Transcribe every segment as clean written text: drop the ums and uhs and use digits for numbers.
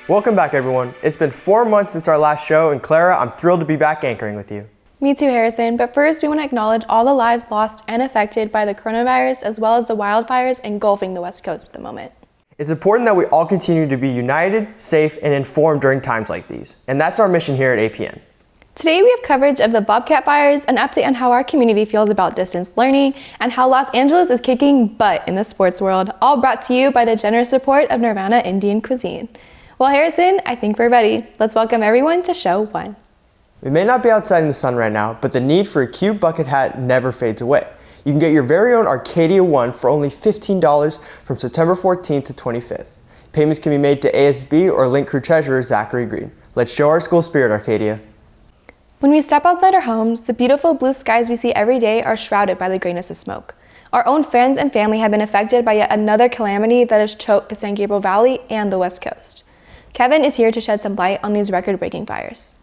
Welcome back, everyone. It's been 4 months since our last show, and Clara, I'm thrilled to be back anchoring with you. Me too, Harrison, but first we want to acknowledge all the lives lost and affected by the coronavirus as well as the wildfires engulfing the West Coast at the moment. It's important that we all continue to be united, safe, and informed during times like these, and that's our mission here at APN. Today we have coverage of the Bobcat fires, an update on how our community feels about distance learning, and how Los Angeles is kicking butt in the sports world, all brought to you by the generous support of Nirvana Indian Cuisine. Well, Harrison, I think we're ready. Let's welcome everyone to show 1. We may not be outside in the sun right now, but the need for a cute bucket hat never fades away. You can get your very own Arcadia one for only $15 from September 14th to 25th. Payments can be made to ASB or Link Crew Treasurer Zachary Green. Let's show our school spirit, Arcadia. When we step outside our homes, the beautiful blue skies we see every day are shrouded by the grayness of smoke. Our own friends and family have been affected by yet another calamity that has choked the San Gabriel Valley and the West Coast. Kevin is here to shed some light on these record-breaking fires.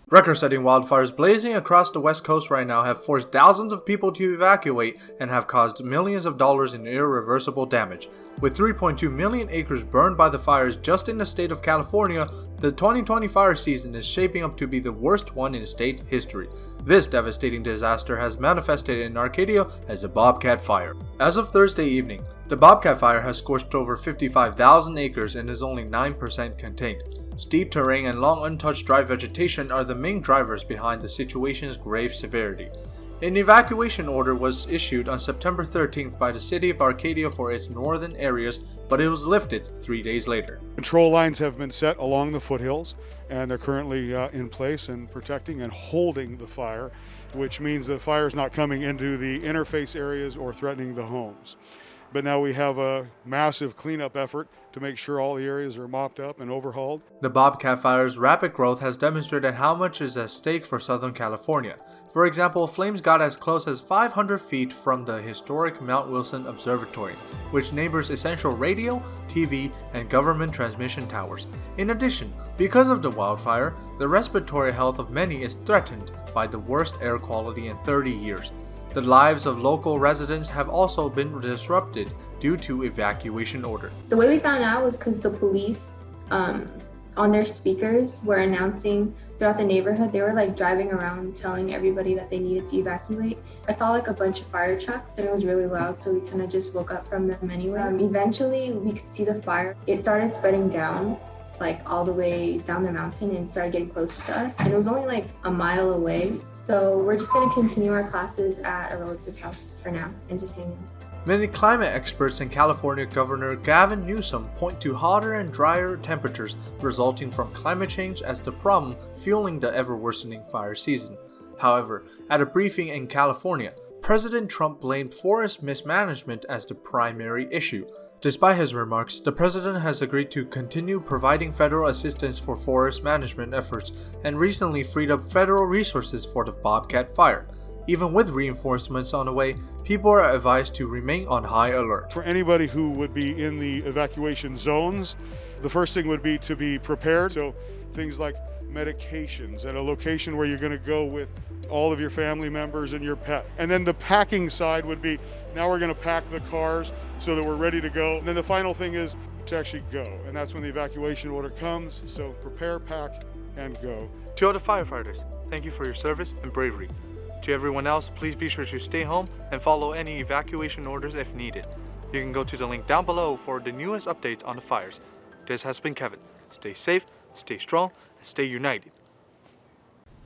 Record-setting wildfires blazing across the West Coast right now have forced thousands of people to evacuate and have caused millions of dollars in irreversible damage. With 3.2 million acres burned by the fires just in the state of California, the 2020 fire season is shaping up to be the worst one in state history. This devastating disaster has manifested in Arcadia as a Bobcat fire. As of Thursday evening, the Bobcat fire has scorched over 55,000 acres and is only 9% contained. Steep terrain and long untouched dry vegetation are the main drivers behind the situation's grave severity. An evacuation order was issued on September 13th by the city of Arcadia for its northern areas, but it was lifted 3 days later. Control lines have been set along the foothills, and they're currently in place and protecting and holding the fire, which means the fire is not coming into the interface areas or threatening the homes. But now we have a massive cleanup effort to make sure all the areas are mopped up and overhauled. The Bobcat fire's rapid growth has demonstrated how much is at stake for Southern California. For example, flames got as close as 500 feet from the historic Mount Wilson Observatory, which neighbors essential radio, TV, and government transmission towers. In addition, because of the wildfire, the respiratory health of many is threatened by the worst air quality in 30 years. The lives of local residents have also been disrupted due to evacuation order. The way we found out was because the police on their speakers were announcing throughout the neighborhood. They were like driving around telling everybody that they needed to evacuate. I saw like a bunch of fire trucks and it was really loud, so we kind of just woke up from them anyway. Eventually we could see the fire. It started spreading down like all the way down the mountain and started getting closer to us, and it was only like a mile away. So we're just going to continue our classes at a relative's house for now and just hang out. Many climate experts and California Governor Gavin Newsom point to hotter and drier temperatures resulting from climate change as the problem fueling the ever-worsening fire season. However, at a briefing in California, President Trump blamed forest mismanagement as the primary issue. Despite his remarks, the president has agreed to continue providing federal assistance for forest management efforts and recently freed up federal resources for the Bobcat fire. Even with reinforcements on the way, people are advised to remain on high alert. For anybody who would be in the evacuation zones, the first thing would be to be prepared. So things like medications at a location where you're going to go with all of your family members and your pet. And then the packing side would be, now we're going to pack the cars so that we're ready to go. And then the final thing is to actually go. And that's when the evacuation order comes. So prepare, pack, and go. To all the firefighters, thank you for your service and bravery. To everyone else, please be sure to stay home and follow any evacuation orders if needed. You can go to the link down below for the newest updates on the fires. This has been Kevin. Stay safe, stay strong, and stay united.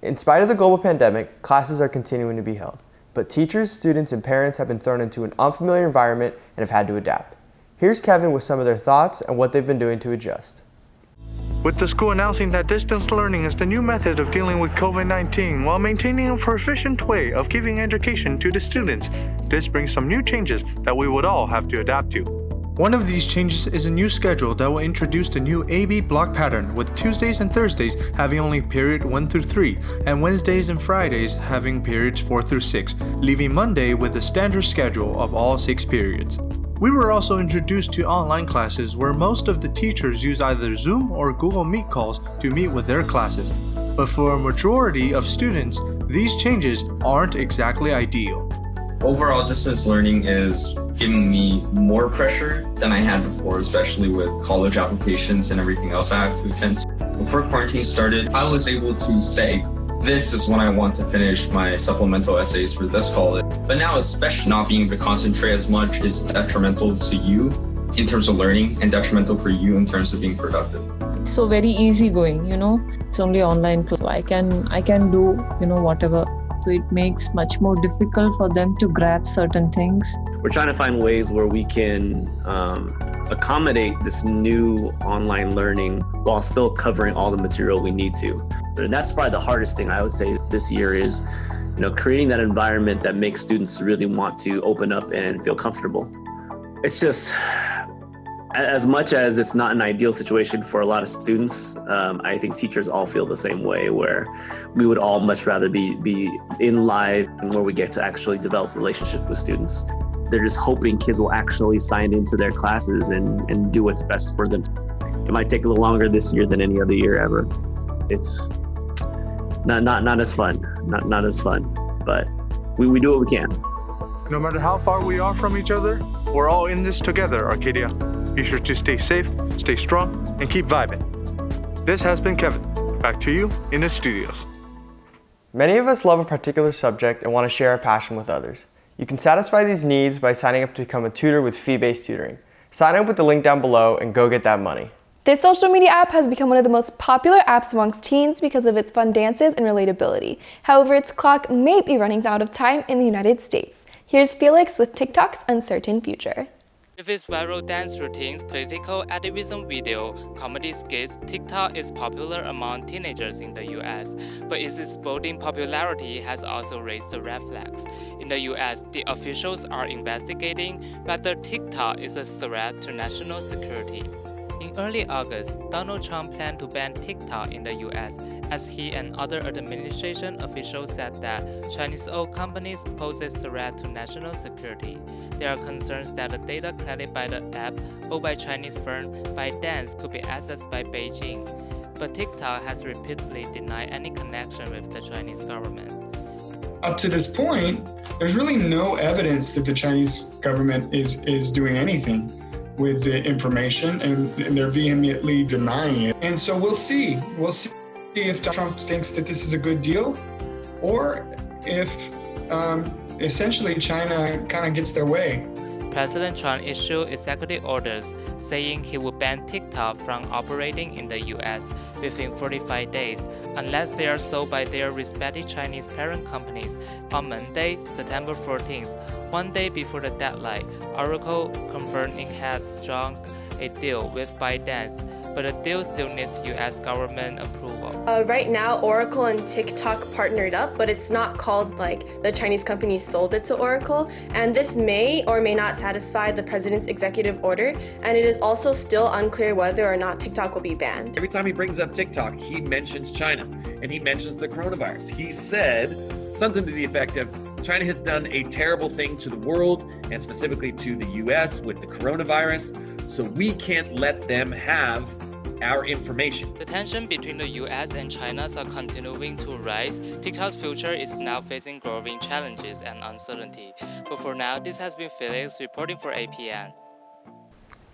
In spite of the global pandemic, classes are continuing to be held, but teachers, students, and parents have been thrown into an unfamiliar environment and have had to adapt. Here's Kevin with some of their thoughts and what they've been doing to adjust. With the school announcing that distance learning is the new method of dealing with COVID-19 while maintaining a proficient way of giving education to the students, this brings some new changes that we would all have to adapt to. One of these changes is a new schedule that will introduce the new AB block pattern, with Tuesdays and Thursdays having only period 1 through 3, and Wednesdays and Fridays having periods 4 through 6, leaving Monday with a standard schedule of all 6 periods. We were also introduced to online classes where most of the teachers use either Zoom or Google Meet calls to meet with their classes. But for a majority of students, these changes aren't exactly ideal. Overall, distance learning is giving me more pressure than I had before, especially with college applications and everything else I have to attend to. Before quarantine started, I was able to say, this is when I want to finish my supplemental essays for this college. But now, especially not being able to concentrate as much is detrimental to you in terms of learning and detrimental for you in terms of being productive. It's so very easygoing, it's only online, so I can do, whatever. So it makes much more difficult for them to grab certain things. We're trying to find ways where we can accommodate this new online learning while still covering all the material we need to. And that's probably the hardest thing I would say this year is, creating that environment that makes students really want to open up and feel comfortable. It's just, as much as it's not an ideal situation for a lot of students, I think teachers all feel the same way, where we would all much rather be in live and where we get to actually develop relationships with students. They're just hoping kids will actually sign into their classes and do what's best for them. It might take a little longer this year than any other year ever. It's not as fun, not as fun, but we do what we can. No matter how far we are from each other, we're all in this together, Arcadia. Be sure to stay safe, stay strong, and keep vibing. This has been Kevin. Back to you in the studios. Many of us love a particular subject and want to share our passion with others. You can satisfy these needs by signing up to become a tutor with fee-based tutoring. Sign up with the link down below and go get that money. This social media app has become one of the most popular apps amongst teens because of its fun dances and relatability. However, its clock may be running out of time in the United States. Here's Felix with TikTok's uncertain future. With its viral dance routines, political activism video, comedy skits, TikTok is popular among teenagers in the US, but its exploding popularity has also raised the red flags. In the US, the officials are investigating whether TikTok is a threat to national security. In early August, Donald Trump planned to ban TikTok in the US, as he and other administration officials said that Chinese-owned companies pose a threat to national security. There are concerns that the data collected by the app, owned by Chinese firm ByteDance, could be accessed by Beijing. But TikTok has repeatedly denied any connection with the Chinese government. Up to this point, there's really no evidence that the Chinese government is doing anything with the information, and they're vehemently denying it. And so we'll see if Trump thinks that this is a good deal, or if essentially China kind of gets their way. President Trump issued executive orders saying he would ban TikTok from operating in the US within 45 days unless they are sold by their respective Chinese parent companies on Monday, September 14th, one day before the deadline. Oracle confirmed it had struck a deal with ByteDance, but the deal still needs US government approval. Right now, Oracle and TikTok partnered up, but it's not called like the Chinese company sold it to Oracle, and this may or may not satisfy the president's executive order, and it is also still unclear whether or not TikTok will be banned. Every time he brings up TikTok, he mentions China, and he mentions the coronavirus. He said something to the effect of, China has done a terrible thing to the world, and specifically to the US with the coronavirus, so we can't let them have our information. The tension between the US and China are continuing to rise. TikTok's future is now facing growing challenges and uncertainty. But for now, this has been Felix reporting for APN.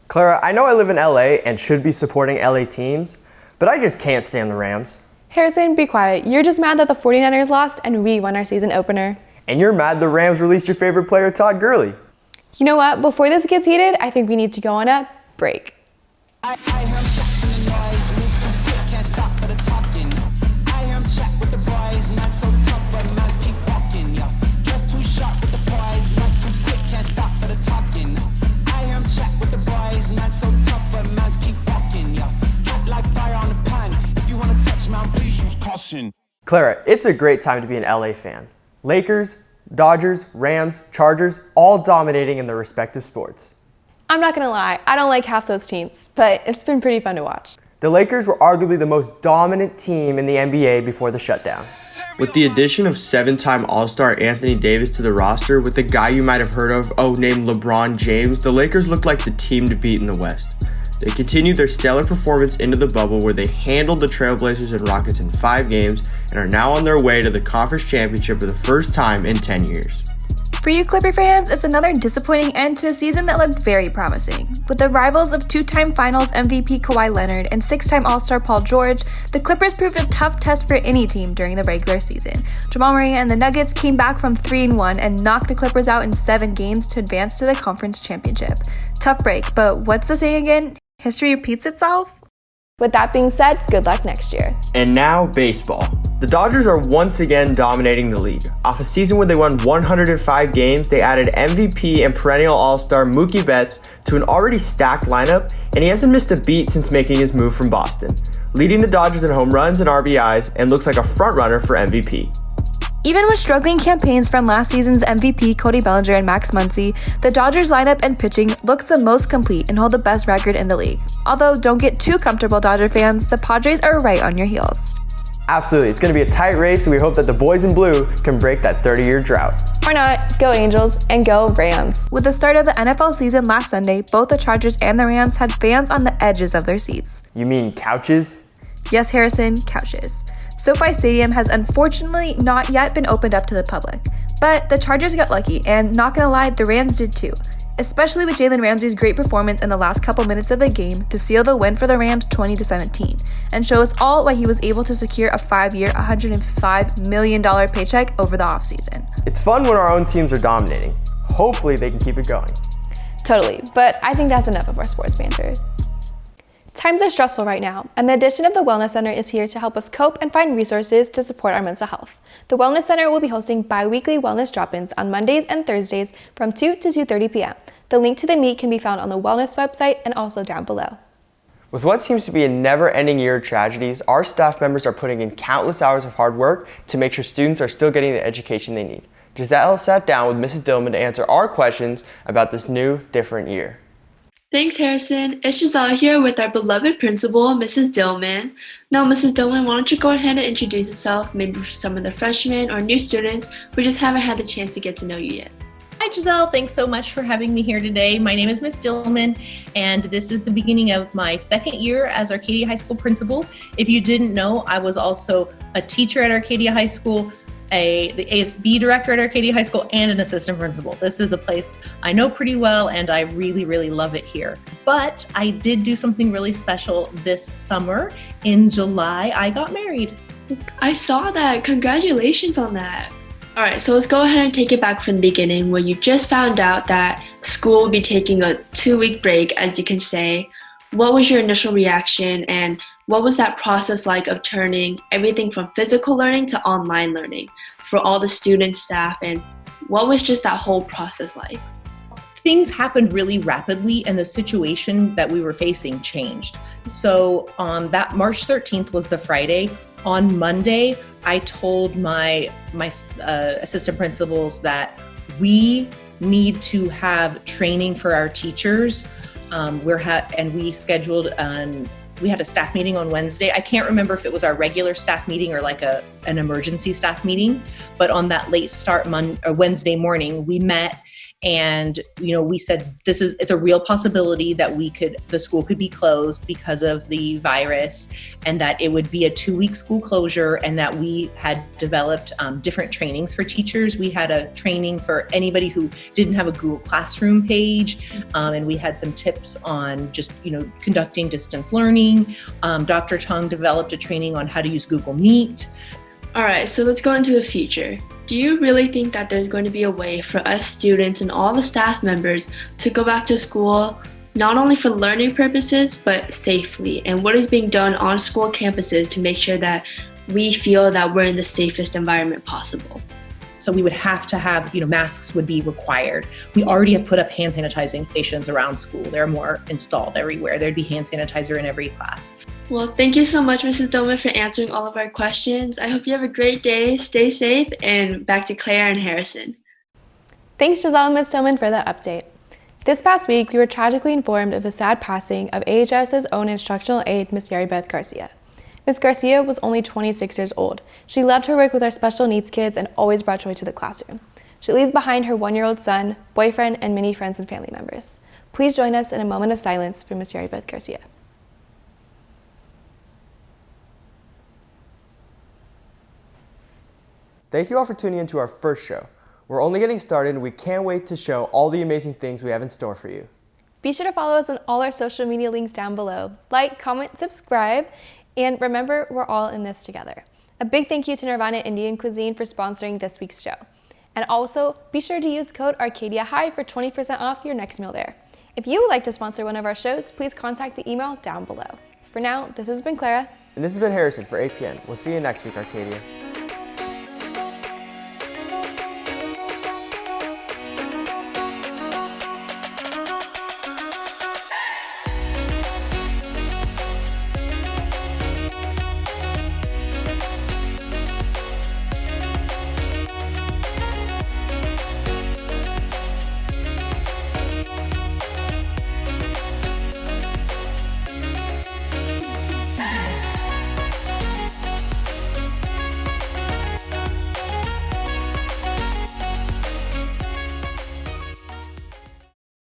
Clara, I know I live in LA and should be supporting LA teams, but I just can't stand the Rams. Harrison, be quiet. You're just mad that the 49ers lost and we won our season opener. And you're mad the Rams released your favorite player, Todd Gurley. You know what? Before this gets heated, I think we need to go on a break. Clara, it's a great time to be an LA fan. Lakers, Dodgers, Rams, Chargers, all dominating in their respective sports. I'm not gonna lie, I don't like half those teams, but it's been pretty fun to watch. The Lakers were arguably the most dominant team in the NBA before the shutdown. With the addition of seven-time All-Star Anthony Davis to the roster, with a guy you might have heard of, named LeBron James, the Lakers looked like the team to beat in the West. They continued their stellar performance into the bubble, where they handled the Trailblazers and Rockets in 5 games and are now on their way to the conference championship for the first time in 10 years. For you Clipper fans, it's another disappointing end to a season that looked very promising. With the rivals of two-time Finals MVP Kawhi Leonard and six-time All-Star Paul George, the Clippers proved a tough test for any team during the regular season. Jamal Murray and the Nuggets came back from 3-1 and knocked the Clippers out in 7 games to advance to the conference championship. Tough break, but what's the saying again? History repeats itself? With that being said, good luck next year. And now, baseball. The Dodgers are once again dominating the league. Off a season where they won 105 games, they added MVP and perennial All-Star Mookie Betts to an already stacked lineup, and he hasn't missed a beat since making his move from Boston, leading the Dodgers in home runs and RBIs, and looks like a frontrunner for MVP. Even with struggling campaigns from last season's MVP Cody Bellinger and Max Muncy, the Dodgers lineup and pitching looks the most complete and hold the best record in the league. Although, don't get too comfortable, Dodger fans, the Padres are right on your heels. Absolutely, it's going to be a tight race, and we hope that the boys in blue can break that 30-year drought. Or not, go Angels and go Rams. With the start of the NFL season last Sunday, both the Chargers and the Rams had fans on the edges of their seats. You mean couches? Yes, Harrison, couches. SoFi Stadium has unfortunately not yet been opened up to the public, but the Chargers got lucky, and not gonna lie, the Rams did too, especially with Jalen Ramsey's great performance in the last couple minutes of the game to seal the win for the Rams 20-17, and show us all why he was able to secure a 5-year, $105 million paycheck over the offseason. It's fun when our own teams are dominating. Hopefully they can keep it going. Totally, but I think that's enough of our sports banter. Times are stressful right now, and the addition of the Wellness Center is here to help us cope and find resources to support our mental health. The Wellness Center will be hosting bi-weekly wellness drop-ins on Mondays and Thursdays from 2 to 2:30 p.m. The link to the meet can be found on the Wellness website and also down below. With what seems to be a never-ending year of tragedies, our staff members are putting in countless hours of hard work to make sure students are still getting the education they need. Giselle sat down with Mrs. Dillman to answer our questions about this new, different year. Thanks, Harrison. It's Giselle here with our beloved principal, Mrs. Dillman. Now, Mrs. Dillman, why don't you go ahead and introduce yourself, maybe for some of the freshmen or new students who just haven't had the chance to get to know you yet. Hi, Giselle. Thanks so much for having me here today. My name is Miss Dillman, and this is the beginning of my second year as Arcadia High School principal. If you didn't know, I was also a teacher at Arcadia High School, the ASB director at Arcadia High School, and an assistant principal. This is a place I know pretty well, and I really, really love it here. But I did do something really special this summer. In July, I got married. I saw that. Congratulations on that. All right, so let's go ahead and take it back from the beginning where you just found out that school will be taking a 2-week break, as you can say. What was your initial reaction, and what was that process like of turning everything from physical learning to online learning for all the students, staff, and what was just that whole process like? Things happened really rapidly, and the situation that we were facing changed. So on that March 13th was the Friday. On Monday, I told my assistant principals that we need to have training for our teachers. And we scheduled we had a staff meeting on Wednesday. I can't remember if it was our regular staff meeting or like an emergency staff meeting, but on that late start Wednesday morning, we met. And, we said, it's a real possibility that the school could be closed because of the virus, and that it would be a 2-week school closure, and that we had developed different trainings for teachers. We had a training for anybody who didn't have a Google Classroom page, and we had some tips on just, conducting distance learning. Dr. Chung developed a training on how to use Google Meet. All right, so let's go into the future. Do you really think that there's going to be a way for us students and all the staff members to go back to school, not only for learning purposes, but safely? And what is being done on school campuses to make sure that we feel that we're in the safest environment possible? So we would have to have, masks would be required. We already have put up hand sanitizing stations around school. There are more installed everywhere. There'd be hand sanitizer in every class. Well, thank you so much, Mrs. Dillman, for answering all of our questions. I hope you have a great day. Stay safe, and back to Clara and Harrison. Thanks, Giselle and Ms. Dillman, for that update. This past week, we were tragically informed of the sad passing of AHS's own instructional aide, Ms. Yaribeth Garcia. Ms. Garcia was only 26 years old. She loved her work with our special needs kids and always brought joy to the classroom. She leaves behind her 1-year-old son, boyfriend, and many friends and family members. Please join us in a moment of silence for Ms. Yaribeth Garcia. Thank you all for tuning into our first show. We're only getting started and we can't wait to show all the amazing things we have in store for you. Be sure to follow us on all our social media links down below. Like, comment, subscribe, and remember, we're all in this together. A big thank you to Nirvana Indian Cuisine for sponsoring this week's show. And also, be sure to use code Arcadia High for 20% off your next meal there. If you would like to sponsor one of our shows, please contact the email down below. For now, this has been Clara. And this has been Harrison for APN. We'll see you next week, Arcadia.